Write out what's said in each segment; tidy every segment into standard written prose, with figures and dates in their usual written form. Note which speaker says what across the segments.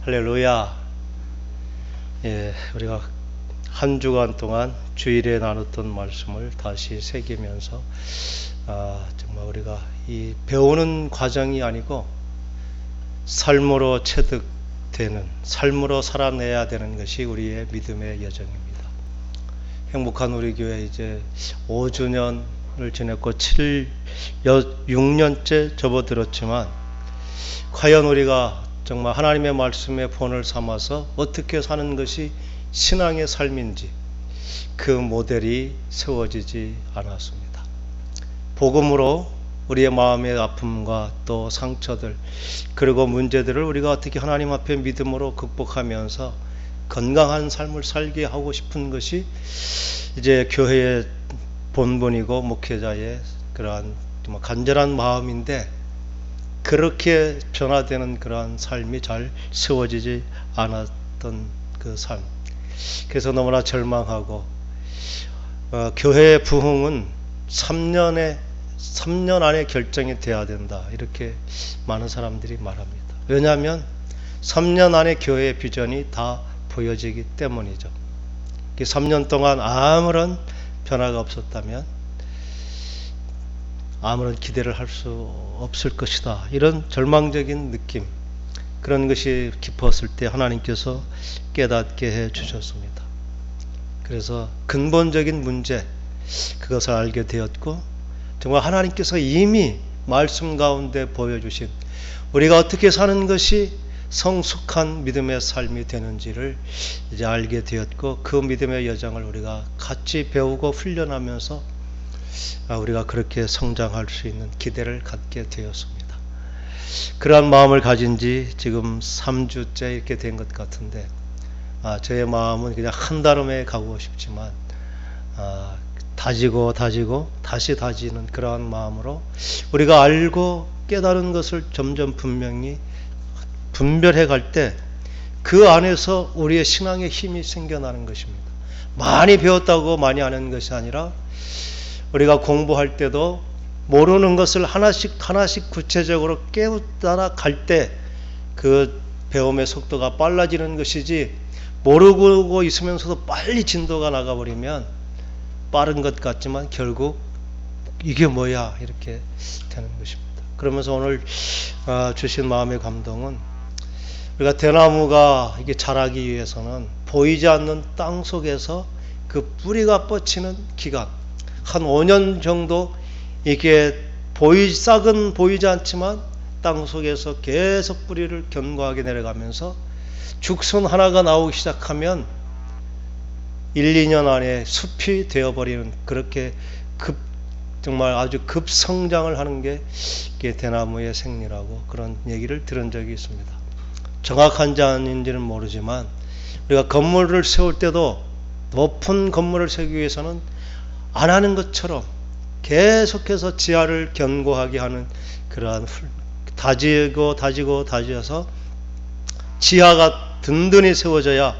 Speaker 1: 할렐루야. 우리가 한 주간 동안 주일에 나눴던 말씀을 다시 새기면서 정말 우리가 이 배우는 과정이 아니고 삶으로 체득되는, 삶으로 살아내야 되는 것이 우리의 믿음의 여정입니다. 행복한 우리 교회 이제 5주년을 지냈고 6년째 접어들었지만 과연 우리가 정말 하나님의 말씀의 본을 삼아서 어떻게 사는 것이 신앙의 삶인지 그 모델이 세워지지 않았습니다. 복음으로 우리의 마음의 아픔과 또 상처들 그리고 문제들을 우리가 어떻게 하나님 앞에 믿음으로 극복하면서 건강한 삶을 살게 하고 싶은 것이 이제 교회의 본분이고 목회자의 그러한 간절한 마음인데, 그렇게 변화되는 그러한 삶이 잘 세워지지 않았던 그 삶. 그래서 너무나 절망하고 교회의 부흥은 3년 안에 결정이 돼야 된다, 이렇게 많은 사람들이 말합니다. 왜냐하면 3년 안에 교회의 비전이 다 보여지기 때문이죠. 3년 동안 아무런 변화가 없었다면 아무런 기대를 할 수 없을 것이다, 이런 절망적인 느낌, 그런 것이 깊었을 때 하나님께서 깨닫게 해 주셨습니다. 그래서 근본적인 문제, 그것을 알게 되었고, 정말 하나님께서 이미 말씀 가운데 보여주신 우리가 어떻게 사는 것이 성숙한 믿음의 삶이 되는지를 이제 알게 되었고, 그 믿음의 여정을 우리가 같이 배우고 훈련하면서 우리가 그렇게 성장할 수 있는 기대를 갖게 되었습니다. 그러한 마음을 가진 지 지금 3주째 이렇게 된 것 같은데, 저의 마음은 그냥 한달음에 가고 싶지만 다지고 다시 다지는 그러한 마음으로 우리가 알고 깨달은 것을 점점 분명히 분별해 갈 때 그 안에서 우리의 신앙의 힘이 생겨나는 것입니다. 많이 배웠다고 많이 아는 것이 아니라, 우리가 공부할 때도 모르는 것을 하나씩 구체적으로 깨우따라 갈 때 그 배움의 속도가 빨라지는 것이지, 모르고 있으면서도 빨리 진도가 나가버리면 빠른 것 같지만 결국 이게 뭐야 이렇게 되는 것입니다. 그러면서 오늘 주신 마음의 감동은, 우리가 대나무가 이게 자라기 위해서는 보이지 않는 땅 속에서 그 뿌리가 뻗치는 기간, 한 5년 정도 이게 싹은 보이지 않지만 땅 속에서 계속 뿌리를 견고하게 내려가면서 죽순 하나가 나오기 시작하면 1, 2년 안에 숲이 되어버리는, 그렇게 정말 아주 급성장을 하는 게 대나무의 생리라고 그런 얘기를 들은 적이 있습니다. 정확한지 아닌지는 모르지만 우리가 건물을 세울 때도 높은 건물을 세우기 위해서는 안 하는 것처럼 계속해서 지하를 견고하게 하는 그러한 다지어서 지하가 든든히 세워져야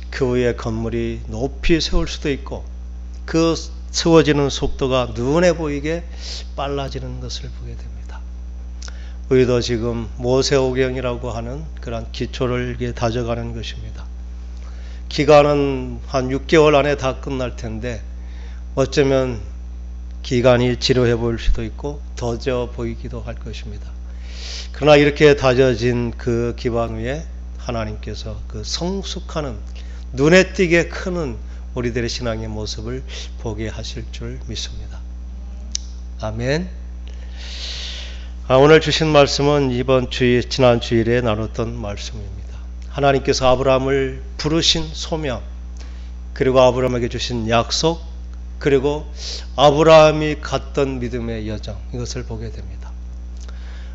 Speaker 1: 그 위에 건물이 높이 세울 수도 있고, 그 세워지는 속도가 눈에 보이게 빨라지는 것을 보게 됩니다. 우리도 지금 모세오경이라고 하는 그런 기초를 다져가는 것입니다. 기간은 한 6개월 안에 다 끝날 텐데, 어쩌면 기간이 지루해 보일 수도 있고 더뎌 보이기도 할 것입니다. 그러나 이렇게 다져진 그 기반 위에 하나님께서 그 성숙하는, 눈에 띄게 크는 우리들의 신앙의 모습을 보게 하실 줄 믿습니다. 아멘. 오늘 주신 말씀은 지난 주일에 나눴던 말씀입니다. 하나님께서 아브라함을 부르신 소명, 그리고 아브라함에게 주신 약속, 그리고 아브라함이 갔던 믿음의 여정, 이것을 보게 됩니다.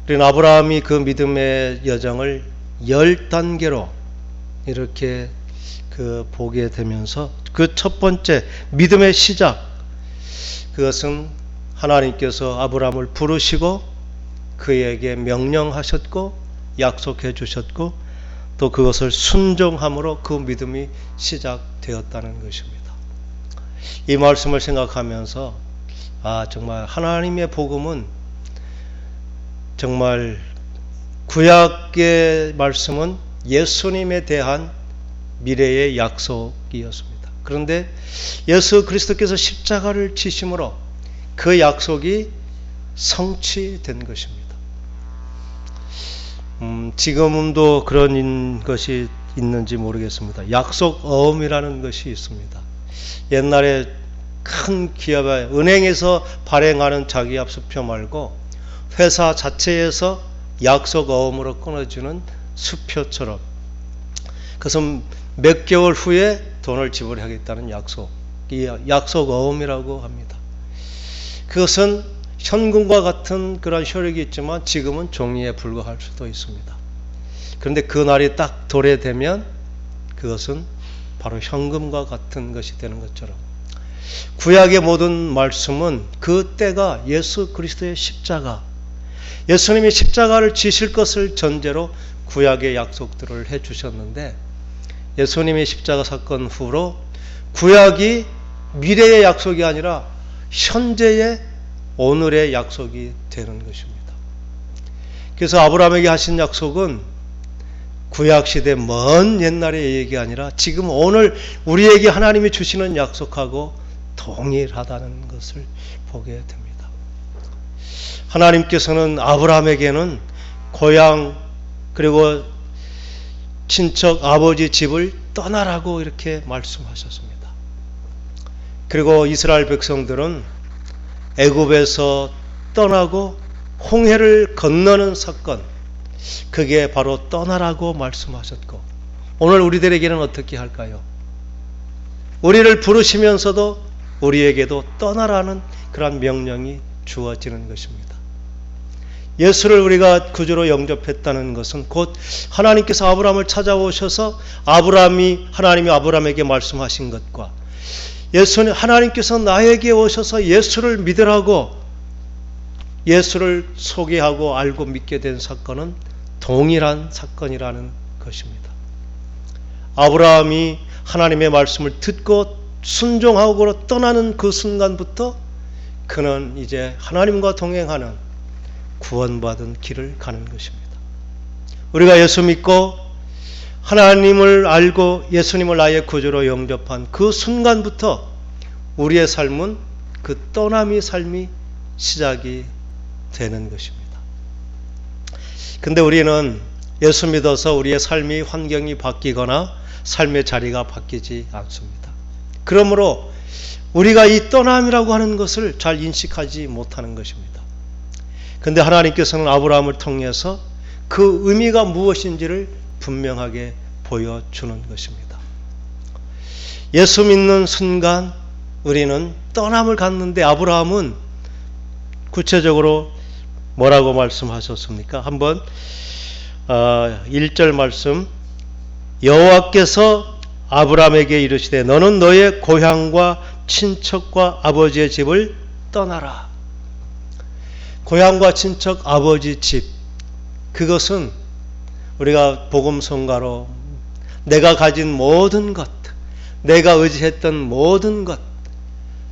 Speaker 1: 우리는 아브라함이 그 믿음의 여정을 10단계로 이렇게 보게 되면서, 그 첫 번째 믿음의 시작, 그것은 하나님께서 아브라함을 부르시고 그에게 명령하셨고 약속해 주셨고, 또 그것을 순종함으로 그 믿음이 시작되었다는 것입니다. 이 말씀을 생각하면서 정말 하나님의 복음은, 정말 구약의 말씀은 예수님에 대한 미래의 약속이었습니다. 그런데 예수 그리스도께서 십자가를 지심으로 그 약속이 성취된 것입니다. 지금도 그런 것이 있는지 모르겠습니다. 약속어음이라는 것이 있습니다. 옛날에 큰 기업에 은행에서 발행하는 자기합수표 말고 회사 자체에서 약속어음으로 끊어주는 수표처럼, 그것은 몇 개월 후에 돈을 지불하겠다는 약속, 이 약속어음이라고 합니다. 그것은 현금과 같은 그런 효력이 있지만 지금은 종이에 불과할 수도 있습니다. 그런데 그 날이 딱 도래되면 그것은 바로 현금과 같은 것이 되는 것처럼, 구약의 모든 말씀은 그 때가 예수 그리스도의 십자가, 예수님이 십자가를 지실 것을 전제로 구약의 약속들을 해주셨는데, 예수님의 십자가 사건 후로 구약이 미래의 약속이 아니라 현재의 오늘의 약속이 되는 것입니다. 그래서 아브라함에게 하신 약속은 구약시대 먼 옛날의 얘기 아니라 지금 오늘 우리에게 하나님이 주시는 약속하고 동일하다는 것을 보게 됩니다. 하나님께서는 아브라함에게는 고향 그리고 친척 아버지 집을 떠나라고 이렇게 말씀하셨습니다. 그리고 이스라엘 백성들은 애굽에서 떠나고 홍해를 건너는 사건, 그게 바로 떠나라고 말씀하셨고, 오늘 우리들에게는 어떻게 할까요? 우리를 부르시면서도 우리에게도 떠나라는 그런 명령이 주어지는 것입니다. 예수를 우리가 구주로 영접했다는 것은 곧 하나님께서 아브라함을 찾아오셔서 하나님이 아브라함에게 말씀하신 것과 예수는 하나님께서 나에게 오셔서 예수를 믿으라고 예수를 소개하고 알고 믿게 된 사건은 동일한 사건이라는 것입니다. 아브라함이 하나님의 말씀을 듣고 순종하고 떠나는 그 순간부터 그는 이제 하나님과 동행하는 구원받은 길을 가는 것입니다. 우리가 예수 믿고 하나님을 알고 예수님을 나의 구주로 영접한 그 순간부터 우리의 삶은 그 떠남의 삶이 시작이 되는 것입니다. 근데 우리는 예수 믿어서 우리의 삶이 환경이 바뀌거나 삶의 자리가 바뀌지 않습니다. 그러므로 우리가 이 떠남이라고 하는 것을 잘 인식하지 못하는 것입니다. 근데 하나님께서는 아브라함을 통해서 그 의미가 무엇인지를 분명하게 보여주는 것입니다. 예수 믿는 순간 우리는 떠남을 갖는데 아브라함은 구체적으로 뭐라고 말씀하셨습니까? 한번 1절 말씀, 여호와께서 아브라함에게 이르시되 너는 너의 고향과 친척과 아버지의 집을 떠나라. 고향과 친척, 아버지 집, 그것은 우리가 복음성가로 내가 가진 모든 것, 내가 의지했던 모든 것,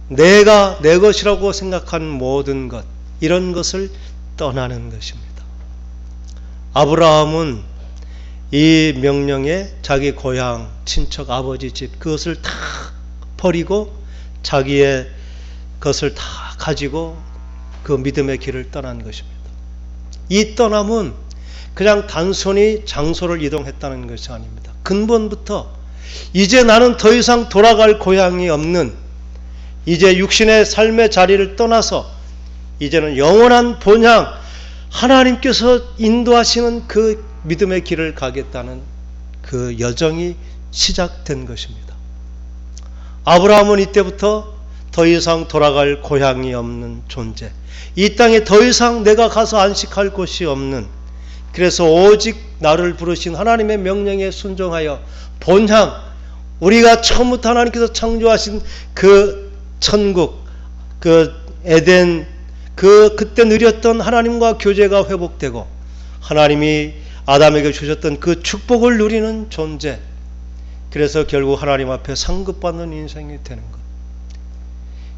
Speaker 1: 내가 내 것이라고 생각한 모든 것, 이런 것을 떠나는 것입니다. 아브라함은 이 명령에 자기 고향, 친척, 아버지 집, 그것을 다 버리고 자기의 것을 다 가지고 그 믿음의 길을 떠난 것입니다. 이 떠남은 그냥 단순히 장소를 이동했다는 것이 아닙니다. 근본부터 이제 나는 더 이상 돌아갈 고향이 없는, 이제 육신의 삶의 자리를 떠나서 이제는 영원한 본향, 하나님께서 인도하시는 그 믿음의 길을 가겠다는 그 여정이 시작된 것입니다. 아브라함은 이때부터 더 이상 돌아갈 고향이 없는 존재, 이 땅에 더 이상 내가 가서 안식할 곳이 없는, 그래서 오직 나를 부르신 하나님의 명령에 순종하여 본향, 우리가 처음부터 하나님께서 창조하신 그 천국, 그 에덴, 그때 누렸던 하나님과 교제가 회복되고 하나님이 아담에게 주셨던 그 축복을 누리는 존재, 그래서 결국 하나님 앞에 상급받는 인생이 되는 것.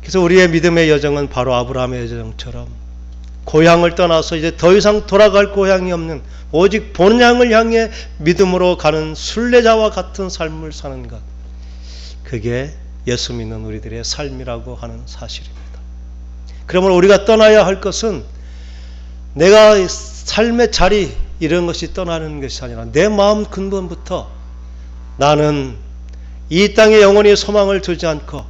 Speaker 1: 그래서 우리의 믿음의 여정은 바로 아브라함의 여정처럼 고향을 떠나서 이제 더 이상 돌아갈 고향이 없는 오직 본향을 향해 믿음으로 가는 순례자와 같은 삶을 사는 것, 그게 예수 믿는 우리들의 삶이라고 하는 사실입니다. 그러므로 우리가 떠나야 할 것은 내가 삶의 자리 이런 것이 떠나는 것이 아니라 내 마음 근본부터 나는 이 땅에 영원히 소망을 두지 않고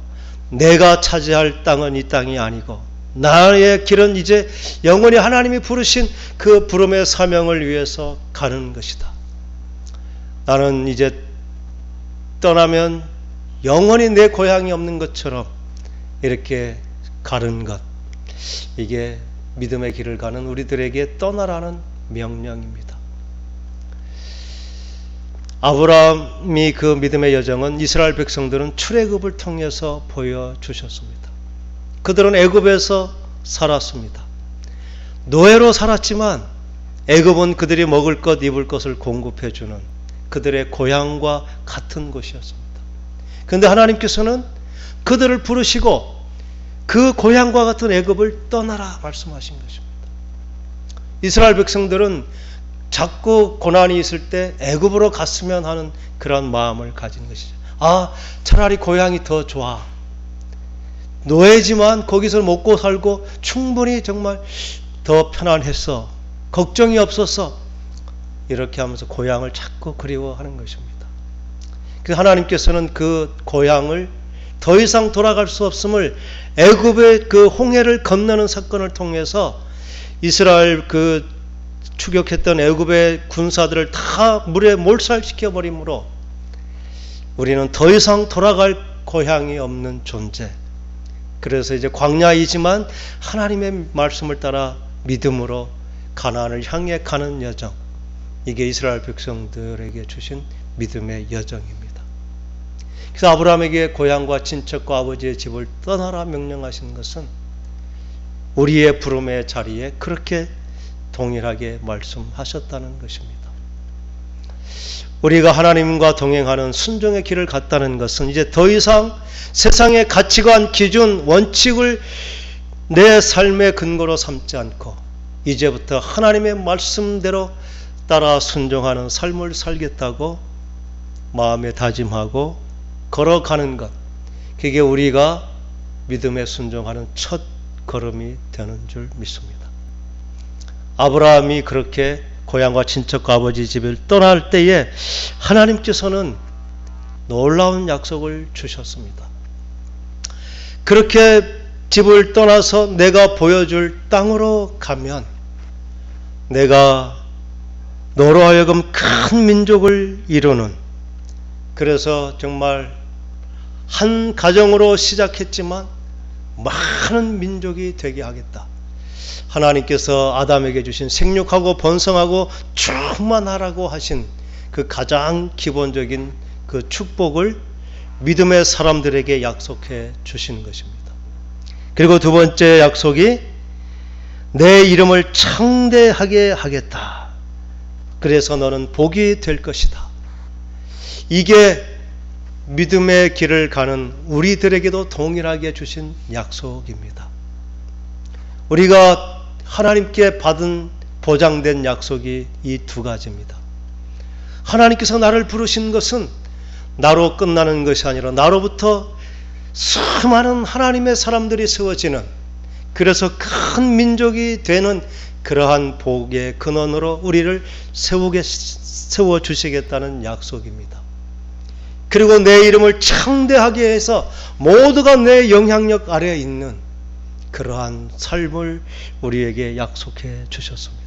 Speaker 1: 내가 차지할 땅은 이 땅이 아니고 나의 길은 이제 영원히 하나님이 부르신 그 부름의 사명을 위해서 가는 것이다. 나는 이제 떠나면 영원히 내 고향이 없는 것처럼 이렇게 가는 것, 이게 믿음의 길을 가는 우리들에게 떠나라는 명령입니다. 아브라함이 그 믿음의 여정은 이스라엘 백성들은 출애굽을 통해서 보여주셨습니다. 그들은 애굽에서 살았습니다. 노예로 살았지만 애굽은 그들이 먹을 것, 입을 것을 공급해주는 그들의 고향과 같은 곳이었습니다. 그런데 하나님께서는 그들을 부르시고 그 고향과 같은 애굽을 떠나라 말씀하신 것입니다. 이스라엘 백성들은 자꾸 고난이 있을 때 애굽으로 갔으면 하는 그런 마음을 가진 것이죠. 차라리 고향이 더 좋아. 노예지만 거기서 먹고 살고 충분히 정말 더 편안했어. 걱정이 없었어. 이렇게 하면서 고향을 자꾸 그리워하는 것입니다. 그 하나님께서는 그 고향을 더 이상 돌아갈 수 없음을 애굽의 그 홍해를 건너는 사건을 통해서 이스라엘 그 추격했던 애굽의 군사들을 다 물에 몰살시켜 버림으로 우리는 더 이상 돌아갈 고향이 없는 존재. 그래서 이제 광야이지만 하나님의 말씀을 따라 믿음으로 가나안을 향해 가는 여정. 이게 이스라엘 백성들에게 주신 믿음의 여정입니다. 그래서 아브라함에게 고향과 친척과 아버지의 집을 떠나라 명령하신 것은 우리의 부름의 자리에 그렇게 동일하게 말씀하셨다는 것입니다. 우리가 하나님과 동행하는 순종의 길을 갔다는 것은 이제 더 이상 세상의 가치관, 기준, 원칙을 내 삶의 근거로 삼지 않고 이제부터 하나님의 말씀대로 따라 순종하는 삶을 살겠다고 마음에 다짐하고 걸어가는 것, 그게 우리가 믿음에 순종하는 첫 걸음이 되는 줄 믿습니다. 아브라함이 그렇게 고향과 친척과 아버지 집을 떠날 때에 하나님께서는 놀라운 약속을 주셨습니다. 그렇게 집을 떠나서 내가 보여줄 땅으로 가면 내가 너로 하여금 큰 민족을 이루는, 그래서 정말 한 가정으로 시작했지만 많은 민족이 되게 하겠다. 하나님께서 아담에게 주신 생육하고 번성하고 충만하라고 하신 그 가장 기본적인 그 축복을 믿음의 사람들에게 약속해 주신 것입니다. 그리고 두 번째 약속이 내 이름을 창대하게 하겠다. 그래서 너는 복이 될 것이다. 이게 믿음의 길을 가는 우리들에게도 동일하게 주신 약속입니다. 우리가 하나님께 받은 보장된 약속이 이 두 가지입니다. 하나님께서 나를 부르신 것은 나로 끝나는 것이 아니라 나로부터 수많은 하나님의 사람들이 세워지는, 그래서 큰 민족이 되는 그러한 복의 근원으로 우리를 세워주시겠다는 약속입니다. 그리고 내 이름을 창대하게 해서 모두가 내 영향력 아래에 있는 그러한 삶을 우리에게 약속해 주셨습니다.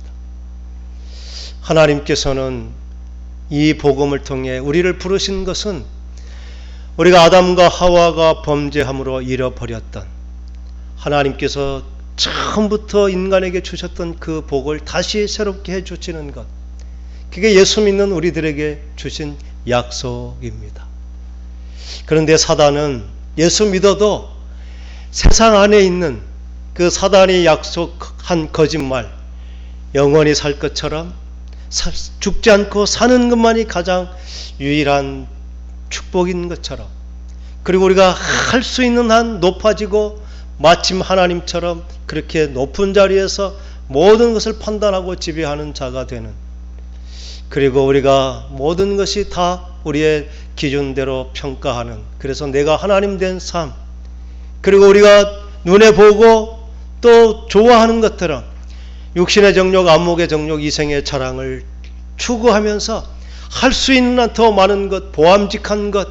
Speaker 1: 하나님께서는 이 복음을 통해 우리를 부르신 것은 우리가 아담과 하와가 범죄함으로 잃어버렸던, 하나님께서 처음부터 인간에게 주셨던 그 복을 다시 새롭게 해주시는 것, 그게 예수 믿는 우리들에게 주신 약속입니다. 그런데 사단은 예수 믿어도 세상 안에 있는 그 사단이 약속한 거짓말, 영원히 살 것처럼 죽지 않고 사는 것만이 가장 유일한 축복인 것처럼, 그리고 우리가 할 수 있는 한 높아지고 마침 하나님처럼 그렇게 높은 자리에서 모든 것을 판단하고 지배하는 자가 되는, 그리고 우리가 모든 것이 다 우리의 기준대로 평가하는, 그래서 내가 하나님 된 삶, 그리고 우리가 눈에 보고 또 좋아하는 것들은 육신의 정욕, 안목의 정욕, 이생의 자랑을 추구하면서 할 수 있는 한 더 많은 것, 보암직한 것,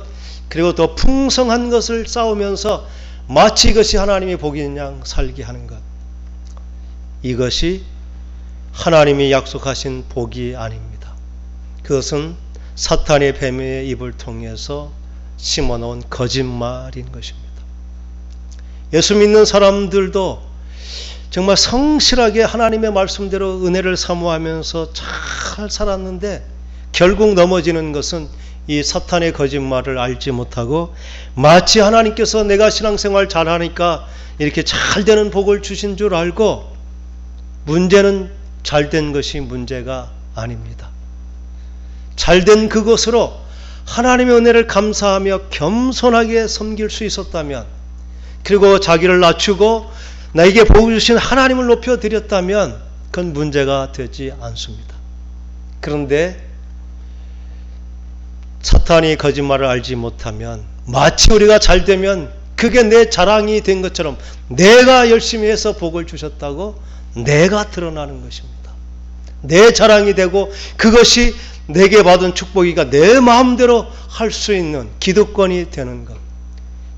Speaker 1: 그리고 더 풍성한 것을 쌓으면서 마치 이것이 하나님이 복인 양 살게 하는 것, 이것이 하나님이 약속하신 복이 아닙니다. 그것은 사탄의 뱀의 입을 통해서 심어놓은 거짓말인 것입니다. 예수 믿는 사람들도 정말 성실하게 하나님의 말씀대로 은혜를 사모하면서 잘 살았는데 결국 넘어지는 것은 이 사탄의 거짓말을 알지 못하고 마치 하나님께서 내가 신앙생활 잘하니까 이렇게 잘 되는 복을 주신 줄 알고, 문제는 잘된 것이 문제가 아닙니다. 잘된 그것으로 하나님의 은혜를 감사하며 겸손하게 섬길 수 있었다면, 그리고 자기를 낮추고 나에게 복을 주신 하나님을 높여드렸다면 그건 문제가 되지 않습니다. 그런데 사탄이 거짓말을 알지 못하면 마치 우리가 잘되면 그게 내 자랑이 된 것처럼 내가 열심히 해서 복을 주셨다고 내가 드러나는 것입니다. 내 자랑이 되고 그것이 내게 받은 축복이가 내 마음대로 할 수 있는 기득권이 되는 것.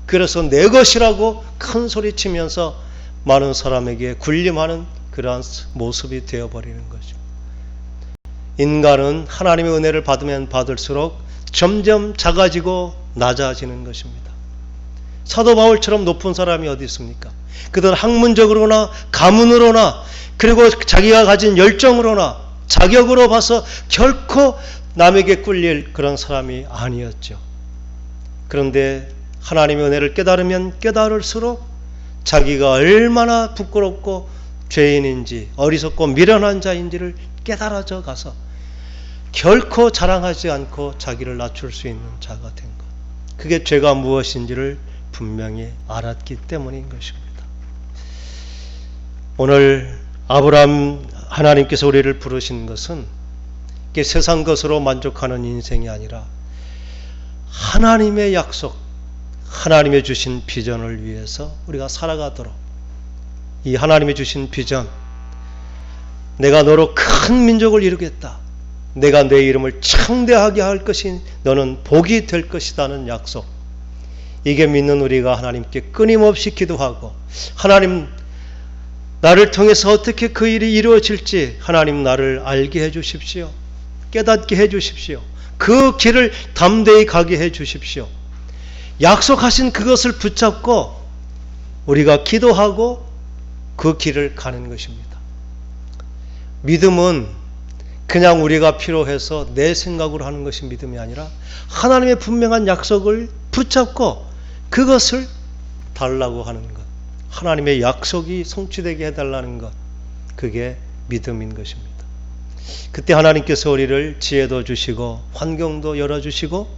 Speaker 1: 그래서 내 것이라고 큰 소리 치면서 많은 사람에게 군림하는 그러한 모습이 되어버리는 거죠. 인간은 하나님의 은혜를 받으면 받을수록 점점 작아지고 낮아지는 것입니다. 사도 바울처럼 높은 사람이 어디 있습니까? 그들은 학문적으로나 가문으로나 그리고 자기가 가진 열정으로나 자격으로 봐서 결코 남에게 꿀릴 그런 사람이 아니었죠. 그런데 하나님의 은혜를 깨달으면 깨달을수록 자기가 얼마나 부끄럽고 죄인인지 어리석고 미련한 자인지를 깨달아져 가서 결코 자랑하지 않고 자기를 낮출 수 있는 자가 된 것. 그게 죄가 무엇인지를 분명히 알았기 때문인 것입니다. 오늘 아브라함 하나님께서 우리를 부르신 것은 세상 것으로 만족하는 인생이 아니라 하나님의 약속, 하나님의 주신 비전을 위해서 우리가 살아가도록, 이 하나님의 주신 비전, 내가 너로 큰 민족을 이루겠다, 내가 내 이름을 창대하게 할 것이 너는 복이 될 것이라는 약속, 이게 믿는 우리가 하나님께 끊임없이 기도하고 하나님 나를 통해서 어떻게 그 일이 이루어질지 하나님 나를 알게 해 주십시오. 깨닫게 해 주십시오. 그 길을 담대히 가게 해 주십시오. 약속하신 그것을 붙잡고 우리가 기도하고 그 길을 가는 것입니다. 믿음은 그냥 우리가 필요해서 내 생각으로 하는 것이 믿음이 아니라 하나님의 분명한 약속을 붙잡고 그것을 달라고 하는 것, 하나님의 약속이 성취되게 해달라는 것, 그게 믿음인 것입니다. 그때 하나님께서 우리를 지혜도 주시고 환경도 열어주시고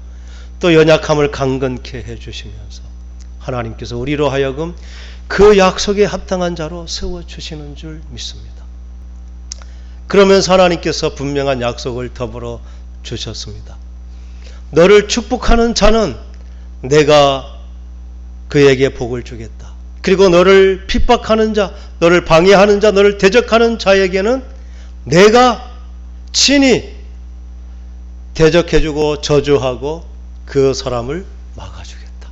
Speaker 1: 또 연약함을 강건케 해주시면서 하나님께서 우리로 하여금 그 약속에 합당한 자로 세워주시는 줄 믿습니다. 그러면서 하나님께서 분명한 약속을 더불어 주셨습니다. 너를 축복하는 자는 내가 그에게 복을 주겠다. 그리고 너를 핍박하는 자, 너를 방해하는 자, 너를 대적하는 자에게는 내가 친히 대적해주고 저주하고 그 사람을 막아주겠다.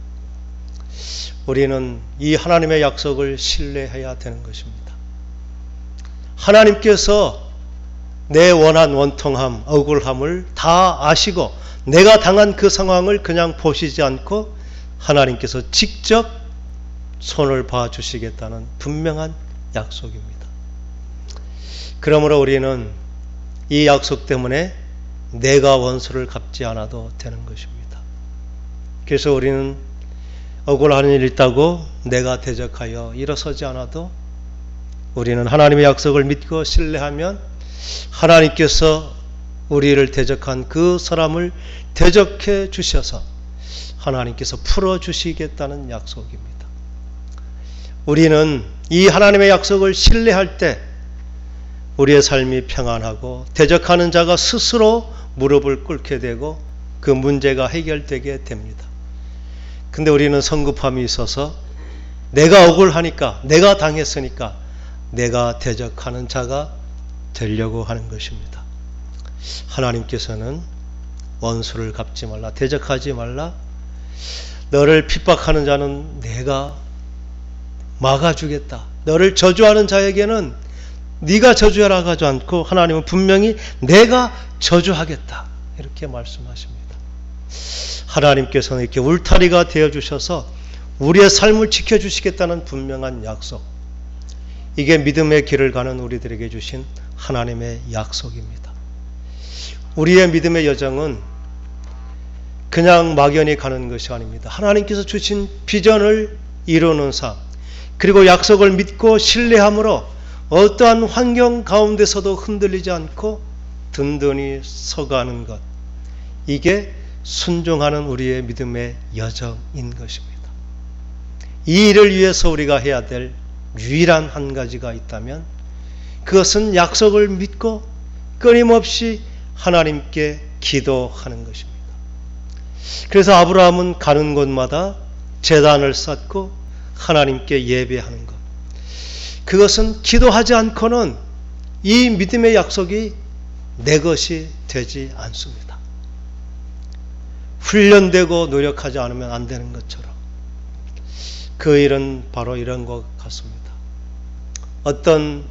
Speaker 1: 우리는 이 하나님의 약속을 신뢰해야 되는 것입니다. 하나님께서 내 원한 원통함, 억울함을 다 아시고 내가 당한 그 상황을 그냥 보시지 않고 하나님께서 직접 손을 봐주시겠다는 분명한 약속입니다. 그러므로 우리는 이 약속 때문에 내가 원수를 갚지 않아도 되는 것입니다. 그래서 우리는 억울한 일이 있다고 내가 대적하여 일어서지 않아도 우리는 하나님의 약속을 믿고 신뢰하면 하나님께서 우리를 대적한 그 사람을 대적해 주셔서 하나님께서 풀어주시겠다는 약속입니다. 우리는 이 하나님의 약속을 신뢰할 때 우리의 삶이 평안하고 대적하는 자가 스스로 무릎을 꿇게 되고 그 문제가 해결되게 됩니다. 근데 우리는 성급함이 있어서 내가 억울하니까, 내가 당했으니까 내가 대적하는 자가 되려고 하는 것입니다. 하나님께서는 원수를 갚지 말라, 대적하지 말라, 너를 핍박하는 자는 내가 막아주겠다, 너를 저주하는 자에게는 네가 저주하라고 하지 않고 하나님은 분명히 내가 저주하겠다 이렇게 말씀하십니다. 하나님께서는 이렇게 울타리가 되어주셔서 우리의 삶을 지켜주시겠다는 분명한 약속, 이게 믿음의 길을 가는 우리들에게 주신 하나님의 약속입니다. 우리의 믿음의 여정은 그냥 막연히 가는 것이 아닙니다. 하나님께서 주신 비전을 이루는 삶, 그리고 약속을 믿고 신뢰함으로 어떠한 환경 가운데서도 흔들리지 않고 든든히 서가는 것, 이게 순종하는 우리의 믿음의 여정인 것입니다. 이 일을 위해서 우리가 해야 될 유일한 한 가지가 있다면 그것은 약속을 믿고 끊임없이 하나님께 기도하는 것입니다. 그래서 아브라함은 가는 곳마다 제단을 쌓고 하나님께 예배하는 것, 그것은 기도하지 않고는 이 믿음의 약속이 내 것이 되지 않습니다. 훈련되고 노력하지 않으면 안 되는 것처럼 그 일은 바로 이런 것 같습니다. 어떤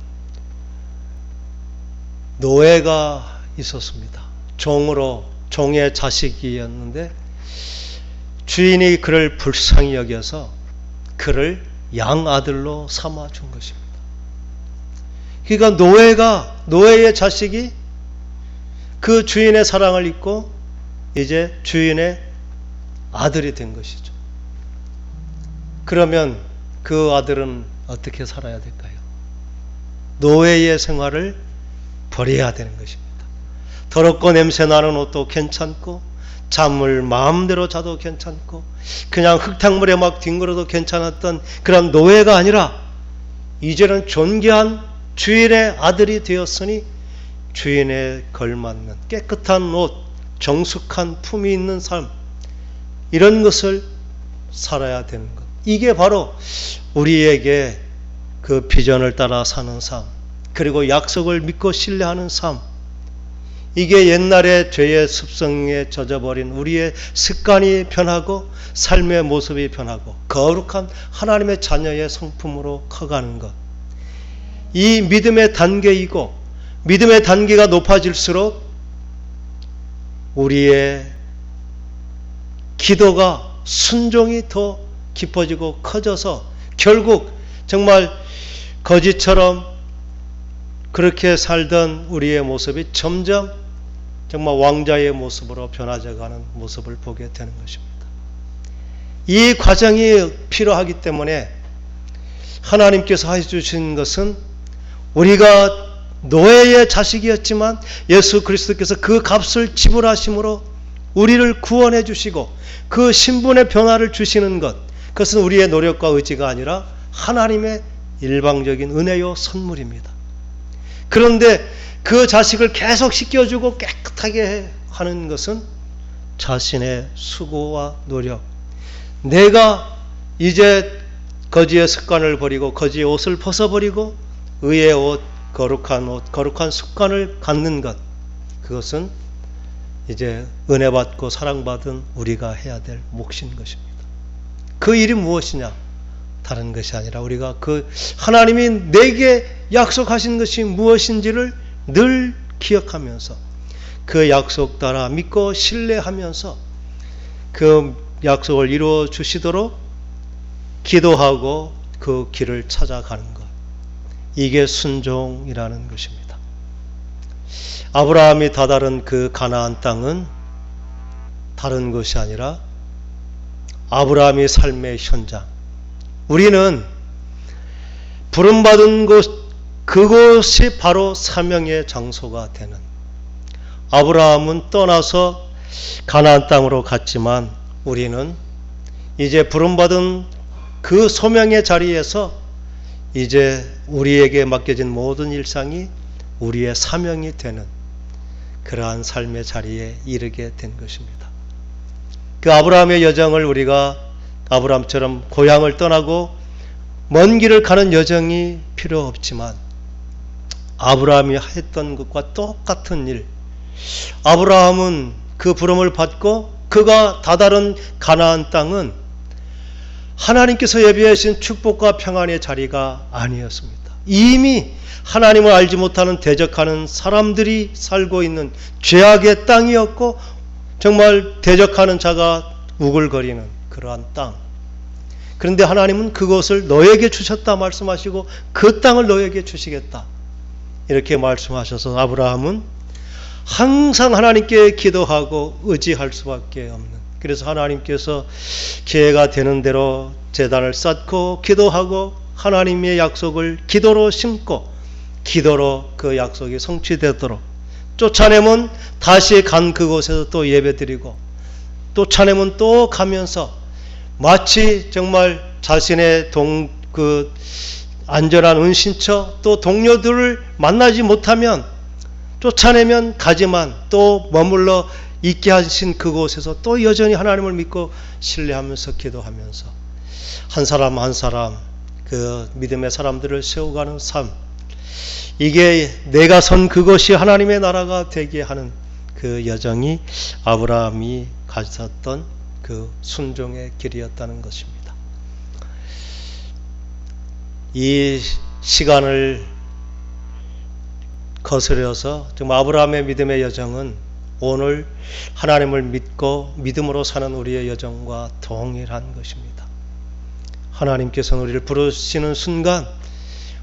Speaker 1: 노예가 있었습니다. 종의 자식이었는데 주인이 그를 불쌍히 여겨서 그를 양아들로 삼아준 것입니다. 그러니까 노예의 자식이 그 주인의 사랑을 잊고 이제 주인의 아들이 된 것이죠. 그러면 그 아들은 어떻게 살아야 될까요? 노예의 생활을 버려야 되는 것입니다. 더럽고 냄새나는 옷도 괜찮고 잠을 마음대로 자도 괜찮고 그냥 흙탕물에 막 뒹굴어도 괜찮았던 그런 노예가 아니라 이제는 존귀한 주인의 아들이 되었으니 주인에 걸맞는 깨끗한 옷, 정숙한 품이 있는 삶, 이런 것을 살아야 되는 것, 이게 바로 우리에게 그 비전을 따라 사는 삶, 그리고 약속을 믿고 신뢰하는 삶, 이게 옛날에 죄의 습성에 젖어버린 우리의 습관이 변하고 삶의 모습이 변하고 거룩한 하나님의 자녀의 성품으로 커가는 것, 이 믿음의 단계이고, 믿음의 단계가 높아질수록 우리의 기도가, 순종이 더 깊어지고 커져서 결국 정말 거지처럼 그렇게 살던 우리의 모습이 점점 정말 왕자의 모습으로 변화져가는 모습을 보게 되는 것입니다. 이 과정이 필요하기 때문에 하나님께서 해주신 것은 우리가 노예의 자식이었지만 예수 그리스도께서 그 값을 지불하심으로 우리를 구원해 주시고 그 신분의 변화를 주시는 것, 그것은 우리의 노력과 의지가 아니라 하나님의 일방적인 은혜요 선물입니다. 그런데 그 자식을 계속 씻겨주고 깨끗하게 하는 것은 자신의 수고와 노력, 내가 이제 거지의 습관을 버리고 거지의 옷을 벗어버리고 의의 옷, 거룩한 습관을 갖는 것, 그것은 이제 은혜 받고 사랑받은 우리가 해야 될 몫인 것입니다. 그 일이 무엇이냐? 다른 것이 아니라 우리가 그 하나님이 내게 약속하신 것이 무엇인지를 늘 기억하면서 그 약속 따라 믿고 신뢰하면서 그 약속을 이루어 주시도록 기도하고 그 길을 찾아가는 것, 이게 순종이라는 것입니다. 아브라함이 다다른 그 가나안 땅은 다른 것이 아니라 아브라함의 삶의 현장, 우리는 부름받은 곳, 그곳이 바로 사명의 장소가 되는, 아브라함은 떠나서 가나안 땅으로 갔지만 우리는 이제 부름받은 그 소명의 자리에서 이제 우리에게 맡겨진 모든 일상이 우리의 사명이 되는 그러한 삶의 자리에 이르게 된 것입니다. 그 아브라함의 여정을 우리가 아브라함처럼 고향을 떠나고 먼 길을 가는 여정이 필요 없지만 아브라함이 했던 것과 똑같은 일, 아브라함은 그 부름을 받고 그가 다다른 가나안 땅은 하나님께서 예비하신 축복과 평안의 자리가 아니었습니다. 이미 하나님을 알지 못하는 대적하는 사람들이 살고 있는 죄악의 땅이었고 정말 대적하는 자가 우글거리는 그러한 땅. 그런데 하나님은 그것을 너에게 주셨다 말씀하시고 그 땅을 너에게 주시겠다 이렇게 말씀하셔서 아브라함은 항상 하나님께 기도하고 의지할 수밖에 없는, 그래서 하나님께서 기회가 되는 대로 제단을 쌓고 기도하고 하나님의 약속을 기도로 심고 기도로 그 약속이 성취되도록 쫓아내면 다시 간 그곳에서 또 예배드리고 쫓아내면 또 가면서 마치 정말 자신의 안전한 은신처 또 동료들을 만나지 못하면 쫓아내면 가지만 또 머물러 있게 하신 그곳에서 또 여전히 하나님을 믿고 신뢰하면서 기도하면서 한 사람 한 사람 그 믿음의 사람들을 세워가는 삶, 이게 내가 선 그것이 하나님의 나라가 되게 하는 그 여정이 아브라함이 가졌던 그 순종의 길이었다는 것입니다. 이 시간을 거스려서 정말 아브라함의 믿음의 여정은 오늘 하나님을 믿고 믿음으로 사는 우리의 여정과 동일한 것입니다. 하나님께서는 우리를 부르시는 순간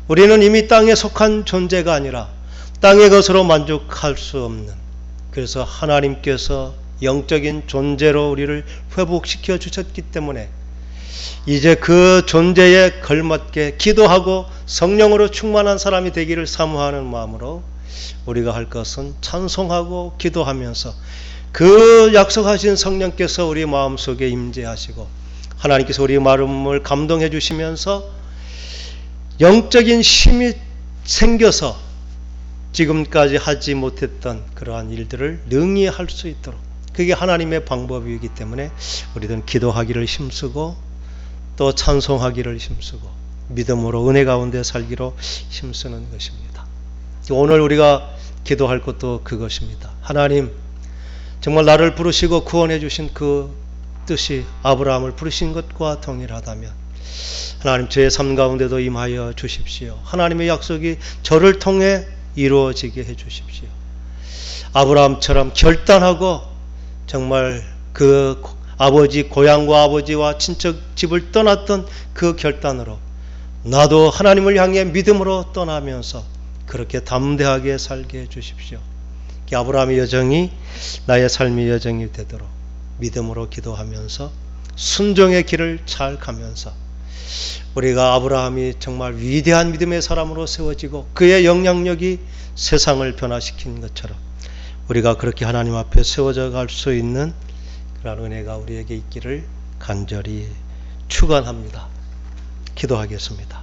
Speaker 1: 우리는 이미 땅에 속한 존재가 아니라 땅의 것으로 만족할 수 없는, 그래서 하나님께서 영적인 존재로 우리를 회복시켜 주셨기 때문에 이제 그 존재에 걸맞게 기도하고 성령으로 충만한 사람이 되기를 사모하는 마음으로 우리가 할 것은 찬송하고 기도하면서 그 약속하신 성령께서 우리 마음속에 임재하시고 하나님께서 우리 마음을 감동해 주시면서 영적인 힘이 생겨서 지금까지 하지 못했던 그러한 일들을 능히 할 수 있도록, 그게 하나님의 방법이기 때문에 우리는 기도하기를 힘쓰고 또 찬송하기를 힘쓰고 믿음으로 은혜 가운데 살기로 힘쓰는 것입니다. 오늘 우리가 기도할 것도 그것입니다. 하나님, 정말 나를 부르시고 구원해 주신 그 뜻이 아브라함을 부르신 것과 동일하다면 하나님 저의 삶 가운데도 임하여 주십시오. 하나님의 약속이 저를 통해 이루어지게 해 주십시오. 아브라함처럼 결단하고 정말 그 아버지 고향과 아버지와 친척 집을 떠났던 그 결단으로 나도 하나님을 향해 믿음으로 떠나면서 그렇게 담대하게 살게 해 주십시오. 아브라함의 여정이 나의 삶의 여정이 되도록 믿음으로 기도하면서 순종의 길을 잘 가면서 우리가 아브라함이 정말 위대한 믿음의 사람으로 세워지고 그의 영향력이 세상을 변화시킨 것처럼 우리가 그렇게 하나님 앞에 세워져 갈 수 있는 그런 은혜가 우리에게 있기를 간절히 축원합니다. 기도하겠습니다.